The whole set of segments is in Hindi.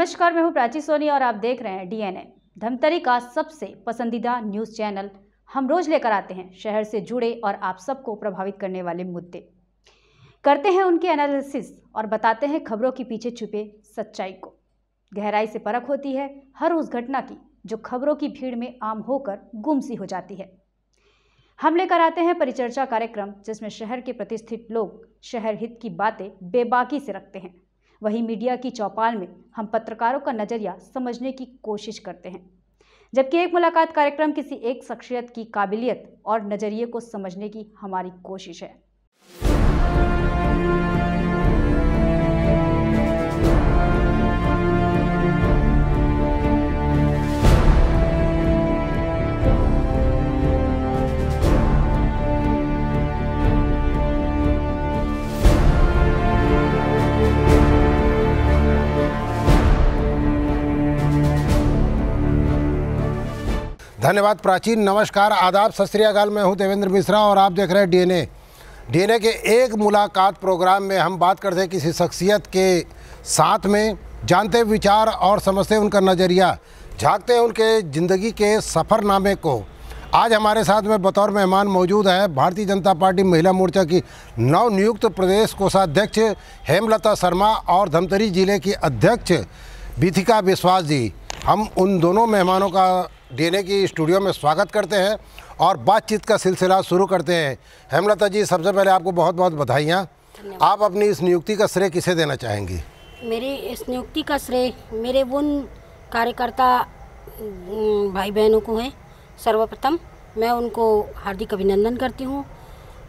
नमस्कार, मैं हूं प्राची सोनी और आप देख रहे हैं डीएनए, धमतरी का सबसे पसंदीदा न्यूज़ चैनल। हम रोज लेकर आते हैं शहर से जुड़े और आप सबको प्रभावित करने वाले मुद्दे, करते हैं उनके एनालिसिस और बताते हैं खबरों के पीछे छुपे सच्चाई को। गहराई से परख होती है हर उस घटना की जो खबरों की भीड़ में आम होकर गुम सी हो जाती है। हम लेकर आते हैं परिचर्चा कार्यक्रम, जिसमें शहर के प्रतिष्ठित लोग शहर हित की बातें बेबाकी से रखते हैं। वहीं मीडिया की चौपाल में हम पत्रकारों का नजरिया समझने की कोशिश करते हैं, जबकि एक मुलाकात कार्यक्रम किसी एक शख्सियत की काबिलियत और नजरिए को समझने की हमारी कोशिश है। धन्यवाद प्राचीन। नमस्कार, आदाब, सत श्री अकाल। मैं हूं देवेंद्र मिश्रा और आप देख रहे हैं डीएनए के एक मुलाकात प्रोग्राम में हम बात करते हैं किसी शख्सियत के साथ में, जानते हैं विचार और समझते हैं उनका नज़रिया, झांकते हैं उनके ज़िंदगी के सफ़रनामे को। आज हमारे साथ में बतौर मेहमान मौजूद है भारतीय जनता पार्टी महिला मोर्चा की नवनियुक्त प्रदेश कोषाध्यक्ष हेमलता शर्मा और धमतरी जिले की अध्यक्ष विथिका विश्वास जी। हम उन दोनों मेहमानों का डीएनए की स्टूडियो में स्वागत करते हैं और बातचीत का सिलसिला शुरू करते हैं। हेमलता जी, सबसे पहले आपको बहुत बहुत बधाइयाँ। आप अपनी इस नियुक्ति का श्रेय किसे देना चाहेंगी? मेरी इस नियुक्ति का श्रेय मेरे उन कार्यकर्ता भाई बहनों को है। सर्वप्रथम मैं उनको हार्दिक अभिनंदन करती हूँ।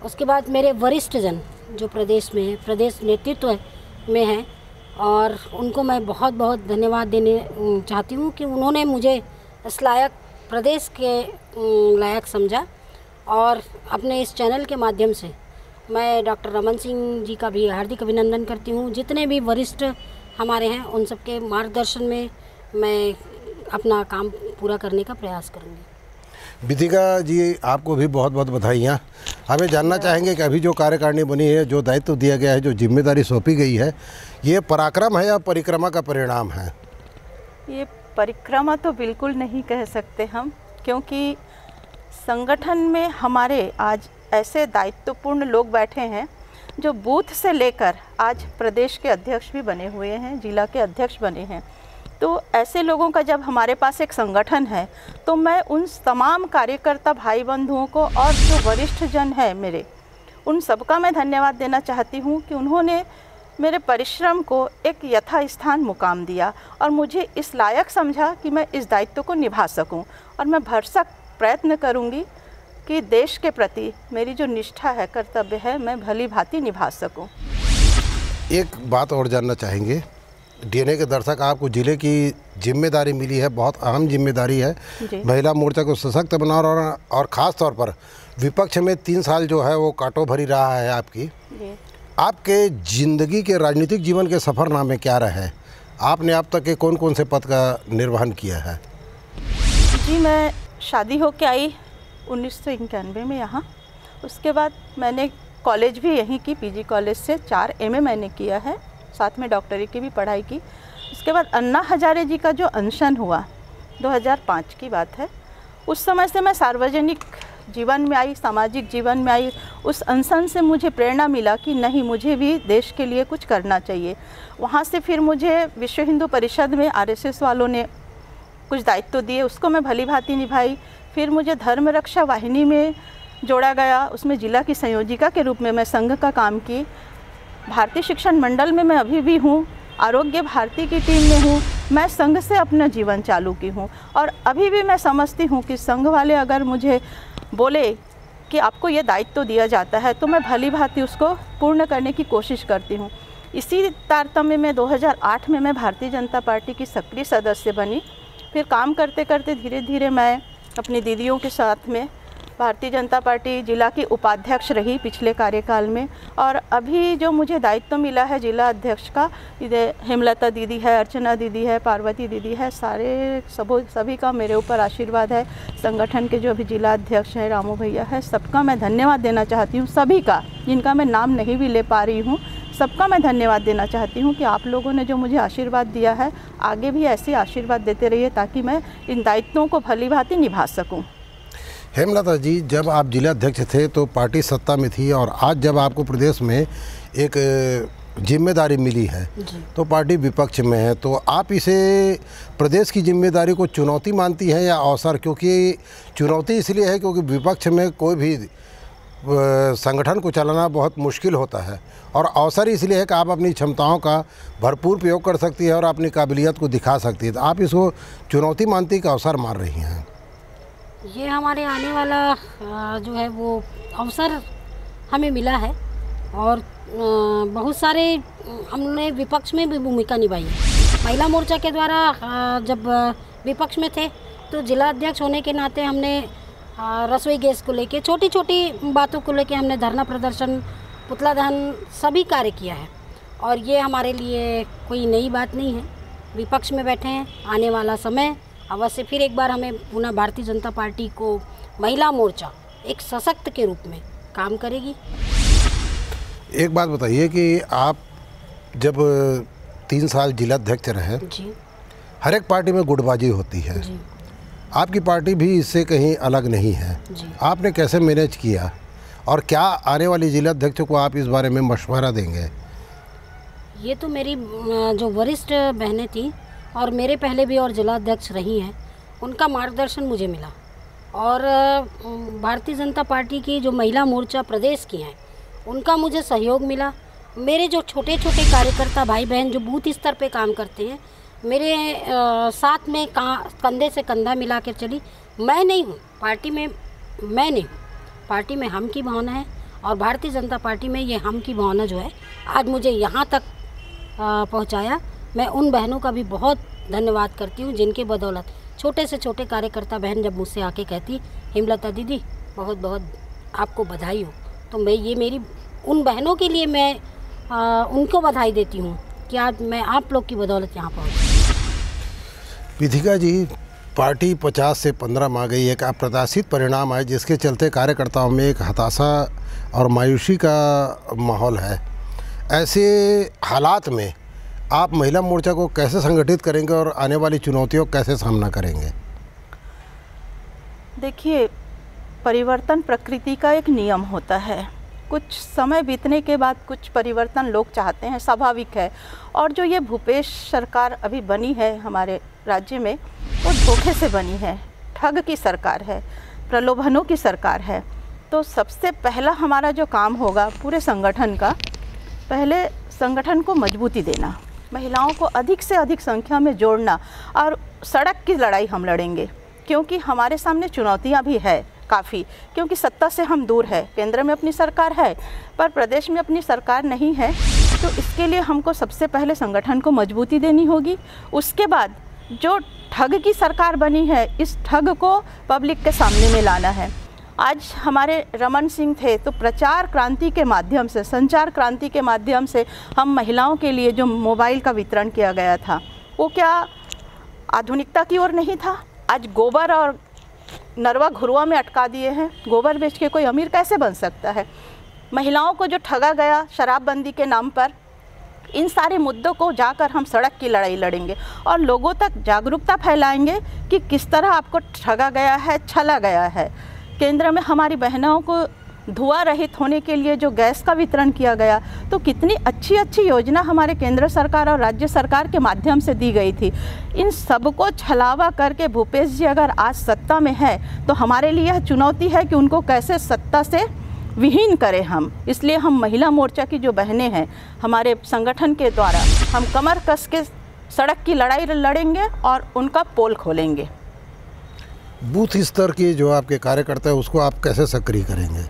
उसके बाद मेरे वरिष्ठ जन जो प्रदेश में है, प्रदेश नेतृत्व में हैं, और उनको मैं बहुत बहुत धन्यवाद देने चाहती हूँ कि उन्होंने मुझे इस लायक प्रदेश के लायक समझा। और अपने इस चैनल के माध्यम से मैं डॉक्टर रमन सिंह जी का भी हार्दिक अभिनंदन करती हूँ। जितने भी वरिष्ठ हमारे हैं उन सबके मार्गदर्शन में मैं अपना काम पूरा करने का प्रयास करूँगी। विथिका जी, आपको भी बहुत बहुत बधाइयाँ। हमें जानना चाहेंगे कि अभी जो कार्यकारिणी बनी है, जो दायित्व दिया गया है, जो जिम्मेदारी सौंपी गई है, ये पराक्रम है या परिक्रमा का परिणाम है? ये परिक्रमा तो बिल्कुल नहीं कह सकते हम, क्योंकि संगठन में हमारे आज ऐसे दायित्वपूर्ण लोग बैठे हैं जो बूथ से लेकर आज प्रदेश के अध्यक्ष भी बने हुए हैं, जिला के अध्यक्ष बने हैं। तो ऐसे लोगों का जब हमारे पास एक संगठन है, तो मैं उन तमाम कार्यकर्ता भाई बंधुओं को और जो वरिष्ठ जन है मेरे, उन सबका मैं धन्यवाद देना चाहती हूँ कि उन्होंने मेरे परिश्रम को एक यथास्थान मुकाम दिया और मुझे इस लायक समझा कि मैं इस दायित्व को निभा सकूं। और मैं भरसक प्रयत्न करूंगी कि देश के प्रति मेरी जो निष्ठा है, कर्तव्य है, मैं भली भांति निभा सकूं। एक बात और जानना चाहेंगे, डीएनए के दर्शक, आपको जिले की जिम्मेदारी मिली है, बहुत अहम जिम्मेदारी है, महिला मोर्चा को सशक्त बनाना और ख़ास तौर पर विपक्ष में 3 साल जो है वो कांटो भरी रहा है आपकी। आपके ज़िंदगी के राजनीतिक जीवन के सफ़रनामे क्या रहे? आपने अब तक के कौन कौन से पद का निर्वहन किया है? जी, मैं शादी होकर आई 1991 में यहाँ। उसके बाद मैंने कॉलेज भी यहीं की, पीजी कॉलेज से 4 एमए मैंने किया है, साथ में डॉक्टरी की भी पढ़ाई की। उसके बाद अन्ना हजारे जी का जो अनशन हुआ 2005 की बात है, उस समय से मैं सार्वजनिक जीवन में आई, सामाजिक जीवन में आई। उस अनशन से मुझे प्रेरणा मिला कि नहीं, मुझे भी देश के लिए कुछ करना चाहिए। वहाँ से फिर मुझे विश्व हिंदू परिषद में आरएसएस वालों ने कुछ दायित्व दिए, उसको मैं भली भांति निभाई। फिर मुझे धर्म रक्षा वाहिनी में जोड़ा गया, उसमें जिला की संयोजिका के रूप में मैं संघ का काम की। भारतीय शिक्षण मंडल में मैं अभी भी हूँ, आरोग्य भारती की टीम में हूँ। मैं संघ से अपना जीवन चालू की हूँ और अभी भी मैं समझती हूँ कि संघ वाले अगर मुझे बोले कि आपको ये दायित्व दिया जाता है, तो मैं भली भांति उसको पूर्ण करने की कोशिश करती हूँ। इसी तारतम्य में 2008 में मैं भारतीय जनता पार्टी की सक्रिय सदस्य बनी। फिर काम करते करते धीरे धीरे मैं अपनी दीदियों के साथ में भारतीय जनता पार्टी जिला की उपाध्यक्ष रही पिछले कार्यकाल में, और अभी जो मुझे दायित्व मिला है जिला अध्यक्ष का, हेमलता दीदी है, अर्चना दीदी है, पार्वती दीदी है, सभी का मेरे ऊपर आशीर्वाद है। संगठन के जो भी जिला अध्यक्ष हैं, रामू भैया है, सबका मैं धन्यवाद देना चाहती हूँ। सभी का, जिनका मैं नाम नहीं भी ले पा रही हूँ, सबका मैं धन्यवाद देना चाहती हूँ कि आप लोगों ने जो मुझे आशीर्वाद दिया है, आगे भी ऐसे आशीर्वाद देते रहिए ताकि मैं इन दायित्वों को भलीभांति निभा सकूँ। हेमलता जी, जब आप जिला अध्यक्ष थे तो पार्टी सत्ता में थी, और आज जब आपको प्रदेश में एक जिम्मेदारी मिली है तो पार्टी विपक्ष में है, तो आप इसे प्रदेश की जिम्मेदारी को चुनौती मानती हैं या अवसर? क्योंकि चुनौती इसलिए है क्योंकि विपक्ष में कोई भी संगठन को चलाना बहुत मुश्किल होता है, और अवसर इसलिए है कि आप अपनी क्षमताओं का भरपूर प्रयोग कर सकती है और अपनी काबिलियत को दिखा सकती है। तो आप इसको चुनौती मानती कि अवसर मान रही हैं? ये हमारे आने वाला जो है वो अवसर हमें मिला है, और बहुत सारे हमने विपक्ष में भी भूमिका निभाई है। महिला मोर्चा के द्वारा जब विपक्ष में थे तो जिला अध्यक्ष होने के नाते हमने रसोई गैस को लेके, छोटी छोटी बातों को लेके हमने धरना प्रदर्शन, पुतला दहन, सभी कार्य किया है। और ये हमारे लिए कोई नई बात नहीं है। विपक्ष में बैठे हैं, आने वाला समय अवश्य फिर एक बार हमें पुनः भारतीय जनता पार्टी को महिला मोर्चा एक सशक्त के रूप में काम करेगी। एक बात बताइए कि आप जब 3 साल जिला अध्यक्ष रहे जी, हर एक पार्टी में गुटबाजी होती है जी, आपकी पार्टी भी इससे कहीं अलग नहीं है जी। आपने कैसे मैनेज किया, और क्या आने वाली जिला अध्यक्ष को आप इस बारे में मशवरा देंगे? ये तो मेरी जो वरिष्ठ बहनें थी और मेरे पहले भी और जिला अध्यक्ष रही हैं, उनका मार्गदर्शन मुझे मिला, और भारतीय जनता पार्टी की जो महिला मोर्चा प्रदेश की हैं उनका मुझे सहयोग मिला। मेरे जो छोटे छोटे कार्यकर्ता भाई बहन जो बूथ स्तर पे काम करते हैं, मेरे साथ में कंधे से कंधा मिला कर चली। मैं नहीं हूँ पार्टी में, मैं नहीं हूँ पार्टी में, हम की भावना है, और भारतीय जनता पार्टी में ये हम की भावना जो है आज मुझे यहाँ तक पहुँचाया। मैं उन बहनों का भी बहुत धन्यवाद करती हूँ जिनके बदौलत छोटे से छोटे कार्यकर्ता बहन जब मुझसे आके कहती, हेमलता दीदी बहुत बहुत आपको बधाई हो, तो मैं ये मेरी उन बहनों के लिए मैं उनको बधाई देती हूँ कि आज मैं आप लोग की बदौलत यहाँ पहुँची। विधिका जी, पार्टी 50 से 15 में आ गई, एक अप्रत्याशित परिणाम आए जिसके चलते कार्यकर्ताओं में एक हताशा और मायूसी का माहौल है। ऐसे हालात में आप महिला मोर्चा को कैसे संगठित करेंगे और आने वाली चुनौतियों का कैसे सामना करेंगे? देखिए, परिवर्तन प्रकृति का एक नियम होता है। कुछ समय बीतने के बाद कुछ परिवर्तन लोग चाहते हैं, स्वाभाविक है। और जो ये भूपेश सरकार अभी बनी है हमारे राज्य में, वो धोखे से बनी है, ठग की सरकार है, प्रलोभनों की सरकार है। तो सबसे पहला हमारा जो काम होगा पूरे संगठन का, पहले संगठन को मजबूती देना, महिलाओं को अधिक से अधिक संख्या में जोड़ना, और सड़क की लड़ाई हम लड़ेंगे क्योंकि हमारे सामने चुनौतियां भी है काफ़ी, क्योंकि सत्ता से हम दूर है। केंद्र में अपनी सरकार है पर प्रदेश में अपनी सरकार नहीं है, तो इसके लिए हमको सबसे पहले संगठन को मजबूती देनी होगी। उसके बाद जो ठग की सरकार बनी है, इस ठग को पब्लिक के सामने में लाना है। आज हमारे रमन सिंह थे तो प्रचार क्रांति के माध्यम से, संचार क्रांति के माध्यम से हम महिलाओं के लिए जो मोबाइल का वितरण किया गया था, वो क्या आधुनिकता की ओर नहीं था? आज गोबर और नरवा घुरुआ में अटका दिए हैं। गोबर बेच के कोई अमीर कैसे बन सकता है? महिलाओं को जो ठगा गया शराबबंदी के नाम पर, इन सारे मुद्दों को जाकर हम सड़क की लड़ाई लड़ेंगे और लोगों तक जागरूकता फैलाएंगे कि किस तरह आपको ठगा गया है, छला गया है। केंद्र में हमारी बहनों को धुआं रहित होने के लिए जो गैस का वितरण किया गया, तो कितनी अच्छी अच्छी योजना हमारे केंद्र सरकार और राज्य सरकार के माध्यम से दी गई थी। इन सबको छलावा करके भूपेश जी अगर आज सत्ता में है तो हमारे लिए यह चुनौती है कि उनको कैसे सत्ता से विहीन करें हम। इसलिए हम महिला मोर्चा की जो बहनें हैं, हमारे संगठन के द्वारा हम कमर कस के सड़क की लड़ाई लड़ेंगे और उनका पोल खोलेंगे। बूथ स्तर के जो आपके कार्यकर्ता हैं उसको आप कैसे सक्रिय करेंगे?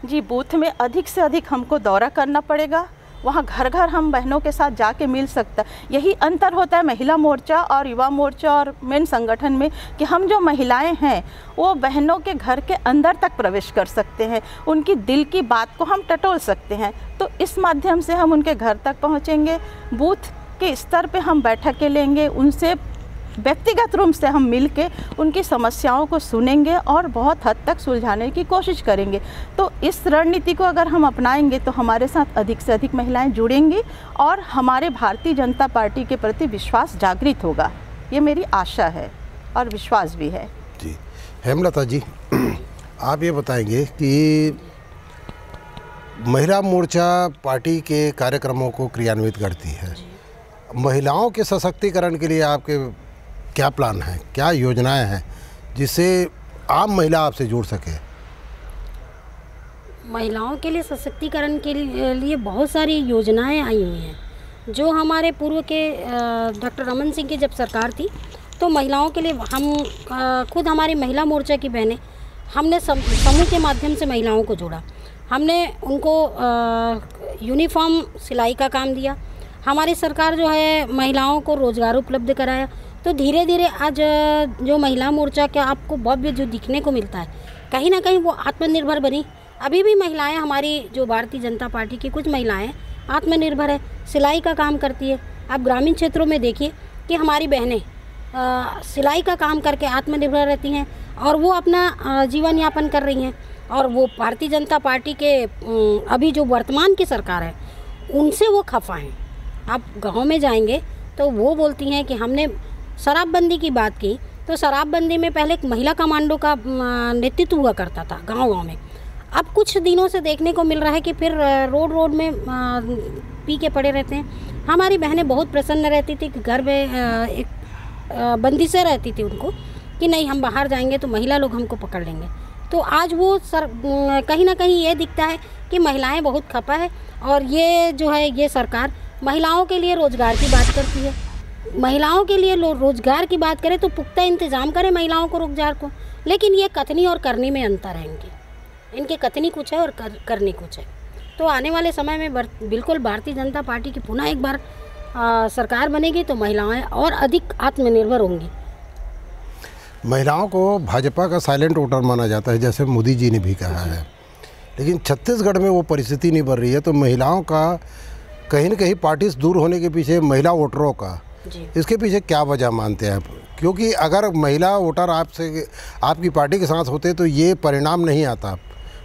जी, बूथ में अधिक से अधिक हमको दौरा करना पड़ेगा, वहाँ घर घर हम बहनों के साथ जाके मिल सकता है। यही अंतर होता है महिला मोर्चा और युवा मोर्चा और मेन संगठन में कि हम जो महिलाएं हैं वो बहनों के घर के अंदर तक प्रवेश कर सकते हैं, उनकी दिल की बात को हम टटोल सकते हैं। तो इस माध्यम से हम उनके घर तक पहुँचेंगे, बूथ के स्तर पे हम बैठकें लेंगे, उनसे व्यक्तिगत रूप से हम मिलके उनकी समस्याओं को सुनेंगे और बहुत हद तक सुलझाने की कोशिश करेंगे। तो इस रणनीति को अगर हम अपनाएंगे तो हमारे साथ अधिक से अधिक महिलाएं जुड़ेंगी और हमारे भारतीय जनता पार्टी के प्रति विश्वास जागृत होगा। ये मेरी आशा है और विश्वास भी है। जी हेमलता जी, आप ये बताएंगे कि महिला मोर्चा पार्टी के कार्यक्रमों को क्रियान्वित करती है, महिलाओं के सशक्तिकरण के लिए आपके क्या प्लान है, क्या योजनाएं हैं जिससे आम महिला आपसे जुड़ सके? महिलाओं के लिए सशक्तिकरण के लिए बहुत सारी योजनाएं आई हुई हैं। जो हमारे पूर्व के डॉक्टर रमन सिंह की जब सरकार थी तो महिलाओं के लिए हम खुद हमारी महिला मोर्चा की बहनें हमने समूह के माध्यम से महिलाओं को जोड़ा। हमने उनको यूनिफॉर्म सिलाई का काम दिया। हमारी सरकार जो है महिलाओं को रोज़गार उपलब्ध कराया। तो धीरे धीरे आज जो महिला मोर्चा का आपको भव्य जो दिखने को मिलता है, कहीं ना कहीं वो आत्मनिर्भर बनी। अभी भी महिलाएं, हमारी जो भारतीय जनता पार्टी की कुछ महिलाएं आत्मनिर्भर है, सिलाई का काम करती है। आप ग्रामीण क्षेत्रों में देखिए कि हमारी बहनें सिलाई का काम करके आत्मनिर्भर रहती हैं और वो अपना जीवन यापन कर रही हैं। और वो भारतीय जनता पार्टी के अभी जो वर्तमान की सरकार है उनसे वो खफा हैं। आप गाँव में जाएंगे तो वो बोलती हैं कि हमने शराबबंदी की बात की तो शराबबंदी में पहले एक महिला कमांडो का नेतृत्व हुआ करता था गांव-गांव में। अब कुछ दिनों से देखने को मिल रहा है कि फिर रोड में पी के पड़े रहते हैं। हमारी बहनें बहुत प्रसन्न रहती थी कि घर में एक बंदी से रहती थी उनको कि नहीं हम बाहर जाएंगे तो महिला लोग हमको पकड़ लेंगे। तो आज वो कहीं ना कहीं ये दिखता है कि महिलाएँ बहुत खपा है। और ये जो है ये सरकार महिलाओं के लिए रोज़गार की बात करती है। महिलाओं के लिए रोज़गार की बात करें तो पुख्ता इंतज़ाम करें महिलाओं को रोज़गार को, लेकिन ये कथनी और करनी में अंतर है। इनके कथनी कुछ है और करनी कुछ है। तो आने वाले समय में बिल्कुल भारतीय जनता पार्टी की पुनः एक बार सरकार बनेगी तो महिलाएं और अधिक आत्मनिर्भर होंगी। महिलाओं को भाजपा का साइलेंट वोटर माना जाता है, जैसे मोदी जी ने भी कहा है, लेकिन छत्तीसगढ़ में वो परिस्थिति नहीं बन रही है। तो महिलाओं का कहीं न कहीं पार्टी से दूर होने के पीछे, महिला वोटरों का, इसके पीछे क्या वजह मानते हैं आप? क्योंकि अगर महिला वोटर आपसे, आपकी पार्टी के साथ होते तो ये परिणाम नहीं आता,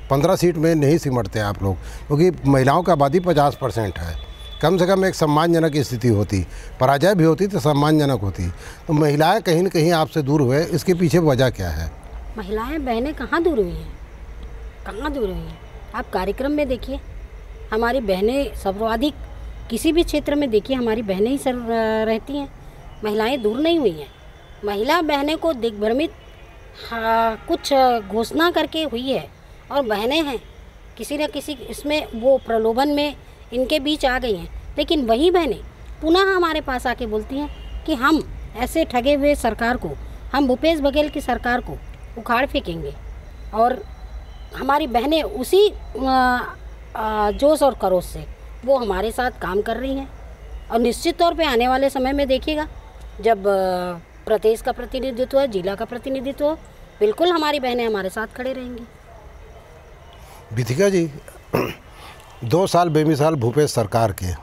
15 सीट में नहीं सिमटते आप लोग, क्योंकि महिलाओं की आबादी 50% है। कम से कम एक सम्मानजनक स्थिति होती, पराजय भी होती तो सम्मानजनक होती। तो महिलाएं कहीं न कहीं आपसे दूर हुए, इसके पीछे वजह क्या है? महिलाएं बहनें कहाँ दूर हुई हैं, कहाँ दूर हुई हैं? आप कार्यक्रम में देखिए, हमारी बहनें सर्वाधिक किसी भी क्षेत्र में देखिए हमारी बहनें ही रहती हैं। महिलाएं दूर नहीं हुई हैं। महिला बहनें को दिग्भ्रमित कुछ घोषणा करके हुई है और बहनें हैं किसी न किसी इसमें वो प्रलोभन में इनके बीच आ गई हैं। लेकिन वही बहनें पुनः हमारे पास आके बोलती हैं कि हम ऐसे ठगे हुए सरकार को, हम भूपेश बघेल की सरकार को उखाड़ फेंकेंगे। और हमारी बहनें उसी जोश और खरोश से वो हमारे साथ काम कर रही हैं। और निश्चित तौर पे आने वाले समय में देखिएगा जब प्रदेश का प्रतिनिधित्व, जिला का प्रतिनिधित्व, बिल्कुल हमारी बहनें हमारे साथ खड़े रहेंगी। विथिका जी, 2 साल बेमिसाल भूपेश सरकार के,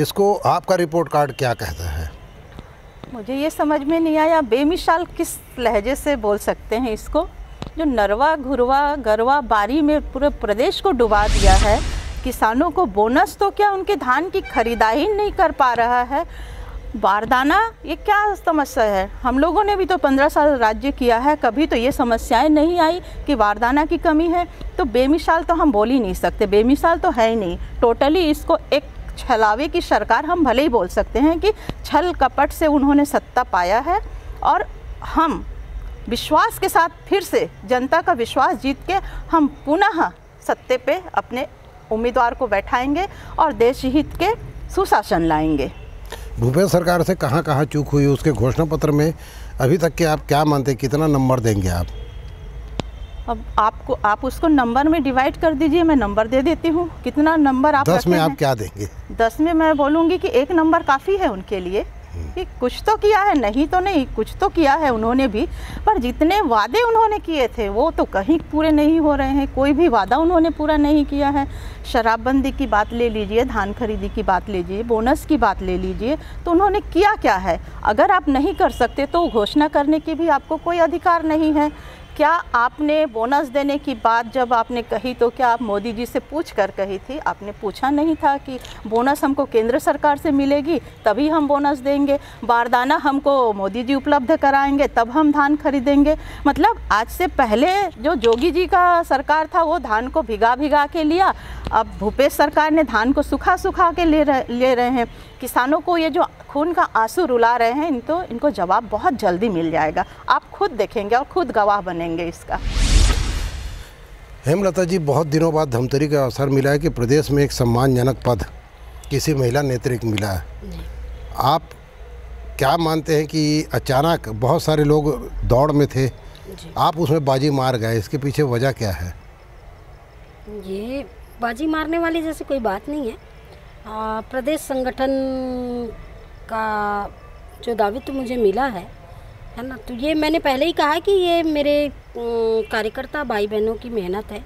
इसको आपका रिपोर्ट कार्ड क्या कहता है? मुझे ये समझ में नहीं आया बेमिसाल किस लहजे से बोल सकते हैं इसको। जो नरवा घुरवा गरवा बारी में पूरे प्रदेश को डुबा दिया है। किसानों को बोनस तो क्या, उनके धान की खरीदारी नहीं कर पा रहा है। बारदाना, ये क्या समस्या है? हम लोगों ने भी तो 15 साल राज्य किया है, कभी तो ये समस्याएं नहीं आई कि बारदाना की कमी है। तो बेमिसाल तो हम बोल ही नहीं सकते, बेमिसाल तो है ही नहीं। टोटली इसको एक छलावे की सरकार हम भले ही बोल सकते हैं कि छल कपट से उन्होंने सत्ता पाया है। और हम विश्वास के साथ फिर से जनता का विश्वास जीत के हम पुनः सत्ते पे अपने उम्मीदवार को बैठाएंगे और देश हित के सुशासन लाएंगे। भूपेश सरकार से कहाँ कहाँ चूक हुई उसके घोषणा पत्र में अभी तक के आप क्या मानते, कितना नंबर देंगे आप? अब आप उसको नंबर में डिवाइड कर दीजिए, मैं नंबर दे देती हूँ। कितना नंबर आप 10 में आप क्या देंगे? 10 में मैं बोलूँगी कि एक नंबर काफ़ी है उनके लिए, कि कुछ तो किया है, नहीं तो नहीं, कुछ तो किया है उन्होंने भी। पर जितने वादे उन्होंने किए थे वो तो कहीं पूरे नहीं हो रहे हैं, कोई भी वादा उन्होंने पूरा नहीं किया है। शराबबंदी की बात ले लीजिए, धान खरीदी की बात ले लीजिए, बोनस की बात ले लीजिए, तो उन्होंने किया क्या है? अगर आप नहीं कर सकते तो घोषणा करने की भी आपको कोई अधिकार नहीं है। क्या आपने बोनस देने की बात जब आपने कही तो क्या आप मोदी जी से पूछ कर कही थी? आपने पूछा नहीं था कि बोनस हमको केंद्र सरकार से मिलेगी तभी हम बोनस देंगे, बारदाना हमको मोदी जी उपलब्ध कराएंगे तब हम धान खरीदेंगे। मतलब आज से पहले जो जोगी जी का सरकार था वो धान को भिगा भिगा के लिया, अब भूपेश सरकार ने धान को सुखा सुखा के ले रहे हैं। किसानों को ये जो खून का आंसू रुला रहे हैं, इनको जवाब बहुत जल्दी मिल जाएगा। आप खुद देखेंगे और खुद गवाह बनेंगे इसका। हेमलता जी, बहुत दिनों बाद धमतरी का अवसर मिला है कि प्रदेश में एक सम्मानजनक पद किसी महिला नेत्री को मिला है। आप क्या मानते हैं कि अचानक बहुत सारे लोग दौड़ में थे, आप उसमें बाजी मार गए, इसके पीछे वजह क्या है? ये बाजी मारने वाली जैसे कोई बात नहीं है। प्रदेश संगठन का जो दायित्व मुझे मिला है ना, तो ये मैंने पहले ही कहा कि ये मेरे कार्यकर्ता भाई बहनों की मेहनत है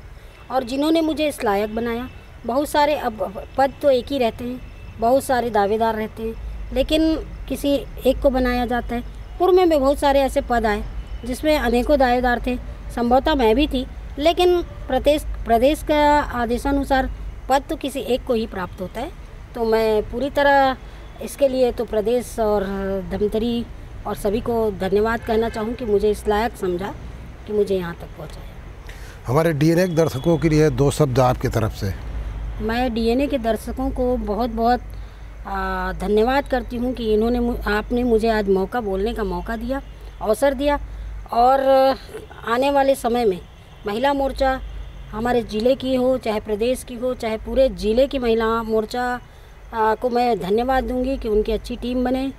और जिन्होंने मुझे इस लायक बनाया। बहुत सारे अब पद तो एक ही रहते हैं, बहुत सारे दावेदार रहते हैं, लेकिन किसी एक को बनाया जाता है। पूर्व में बहुत सारे ऐसे पद आए जिसमें अनेकों दावेदार थे, संभवतः मैं भी थी, लेकिन प्रदेश का आदेशानुसार पद तो किसी एक को ही प्राप्त होता है। तो मैं पूरी तरह इसके लिए तो प्रदेश और धमतरी और सभी को धन्यवाद कहना चाहूँ कि मुझे इस लायक समझा कि मुझे यहाँ तक पहुँचाया। हमारे डीएनए के दर्शकों के लिए 2 शब्द आपकी तरफ से। मैं डीएनए के दर्शकों को बहुत बहुत धन्यवाद करती हूँ कि आपने मुझे आज बोलने का मौका दिया, अवसर दिया। और आने वाले समय में महिला मोर्चा हमारे ज़िले की हो, चाहे प्रदेश की हो, चाहे पूरे ज़िले की महिला मोर्चा को मैं धन्यवाद दूंगी कि उनकी अच्छी टीम बने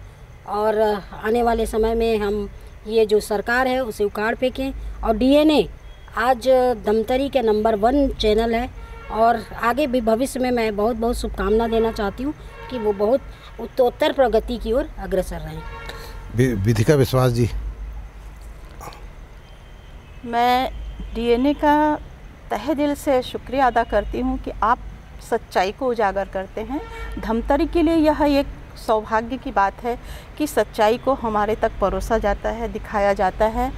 और आने वाले समय में हम ये जो सरकार है उसे उखाड़ फेंकें। और डीएनए आज धमतरी के नंबर 1 चैनल है और आगे भी भविष्य में मैं बहुत बहुत शुभकामना देना चाहती हूँ कि वो बहुत उत्तरोत्तर प्रगति की ओर अग्रसर रहें। विधिका विश्वास जी, मैं डीएनए का तहे दिल से शुक्रिया अदा करती हूँ कि आप सच्चाई को उजागर करते हैं। धमतरी के लिए यह एक सौभाग्य की बात है कि सच्चाई को हमारे तक परोसा जाता है, दिखाया जाता है।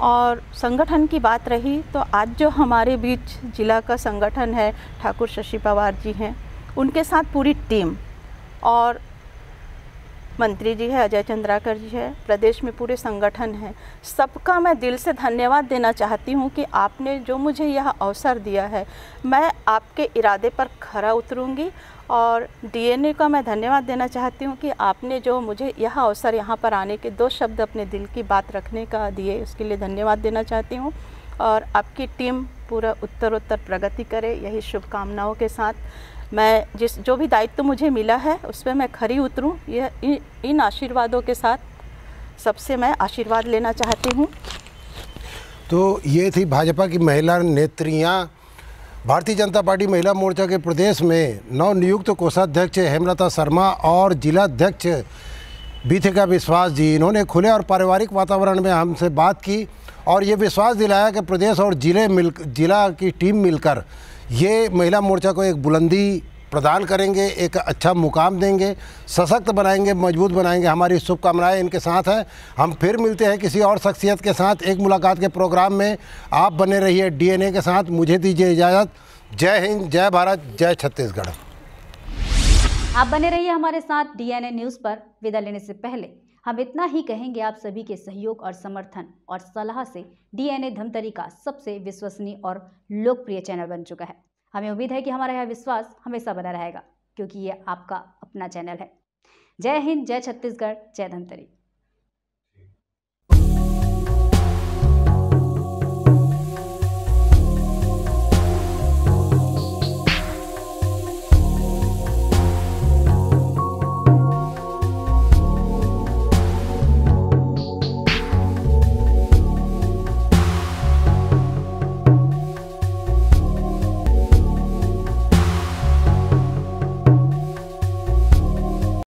और संगठन की बात रही तो आज जो हमारे बीच जिला का संगठन है, ठाकुर शशि पवार जी हैं, उनके साथ पूरी टीम और मंत्री जी है, अजय चंद्राकर जी है, प्रदेश में पूरे संगठन है, सबका मैं दिल से धन्यवाद देना चाहती हूँ कि आपने जो मुझे यह अवसर दिया है, मैं आपके इरादे पर खरा उतरूँगी। और डीएनए का मैं धन्यवाद देना चाहती हूँ कि आपने जो मुझे यह अवसर यहाँ पर आने के 2 शब्द अपने दिल की बात रखने का दिए, उसके लिए धन्यवाद देना चाहती हूँ। और आपकी टीम पूरा उत्तरोत्तर प्रगति करे, यही शुभकामनाओं के साथ मैं जो भी दायित्व मुझे मिला है उस पर मैं खरी उतरूँ, यह इन आशीर्वादों के साथ सबसे मैं आशीर्वाद लेना चाहती हूँ। तो ये थी भाजपा की महिला नेत्रियाँ। भारतीय जनता पार्टी महिला मोर्चा के प्रदेश में नवनियुक्त कोषाध्यक्ष हेमलता शर्मा और जिलाध्यक्ष विधिका विश्वास जी, इन्होंने खुले और पारिवारिक वातावरण में हमसे बात की और ये विश्वास दिलाया कि प्रदेश और जिला की टीम मिलकर ये महिला मोर्चा को एक बुलंदी प्रदान करेंगे, एक अच्छा मुकाम देंगे, सशक्त बनाएंगे, मजबूत बनाएंगे। हमारी शुभकामनाएं इनके साथ हैं। हम फिर मिलते हैं किसी और शख्सियत के साथ एक मुलाकात के प्रोग्राम में। आप बने रहिए डीएनए के साथ। मुझे दीजिए इजाज़त। जय हिंद, जय भारत, जय छत्तीसगढ़। आप बने रहिए हमारे साथ डीएनए न्यूज़ पर। विदा लेने से पहले हम इतना ही कहेंगे, आप सभी के सहयोग और समर्थन और सलाह से डीएनए धमतरी का सबसे विश्वसनीय और लोकप्रिय चैनल बन चुका है। हमें उम्मीद है कि हमारा यह विश्वास हमेशा बना रहेगा, क्योंकि ये आपका अपना चैनल है। जय हिंद, जय छत्तीसगढ़, जय धमतरी।